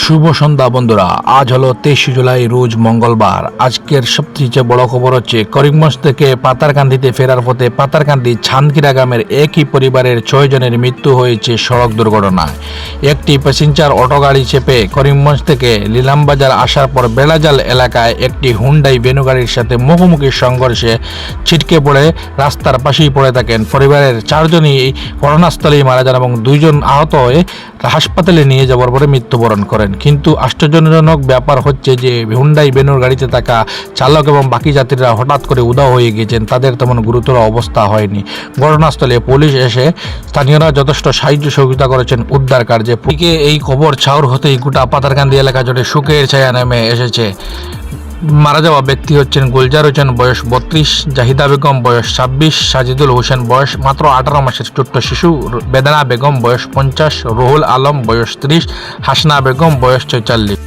শুভ সন্ধ্যা বন্ধুরা। আজ হলো 23 জুলাই, রোজ মঙ্গলবার। আজকের সবচেয়ে বড় খবর হচ্ছে করিমগঞ্জ থেকে পাতারকান্দিতে ফেরার পথে পাতারকান্দি ছানকিরা গ্রামের একই পরিবারের 6 জনের মৃত্যু হয়েছে সড়ক দুর্ঘটনায়। একটি প্যাসেঞ্জার অটো গাড়ি চেপে করিমগঞ্জ থেকে লিলামবাজার আসার পর বেলাজাল এলাকায় একটি হুন্ডাই ভেনু গাড়ির সাথে মুখোমুখি সংঘর্ষে ছিটকে পড়ে রাস্তার পাশেই পড়ে থাকেন। পরিবারের 4 জনই ঘটনাস্থলেই মারা যান এবং 2 জন আহত হয়ে হাসপাতালে নিয়ে যাওয়ার পরে মৃত্যুবরণ করেন। কিন্তু আশ্চর্যজনক ব্যাপার হচ্ছে যে হুন্ডাই ভেনুর গাড়িতে থাকা চালক এবং বাকি যাত্রীরা হঠাৎ করে উধাও হয়ে গিয়েছেন, তাদের তেমন গুরুতর অবস্থা হয়নি। ঘটনাস্থলে পুলিশ এসে স্থানীয়রা যথেষ্ট সাহায্য সহযোগিতা করেছেন উদ্ধার কার্যে। এই খবর ছাউর হতেই গোটা পাতারকান্দি এলাকা জুড়ে শোকের ছায়া নেমে এসেছে। মারা যাওয়া ব্যক্তি হচ্ছেন গুলজার হোসেন, বয়স 32, জাহিদা বেগম বয়স 26, সাজিদুল হোসেন বয়স মাত্র 18 মাসের ছোট্ট শিশু, বেদানা বেগম বয়স 50, রুহুল আলম বয়স 30, হাসনা বেগম বয়স 46।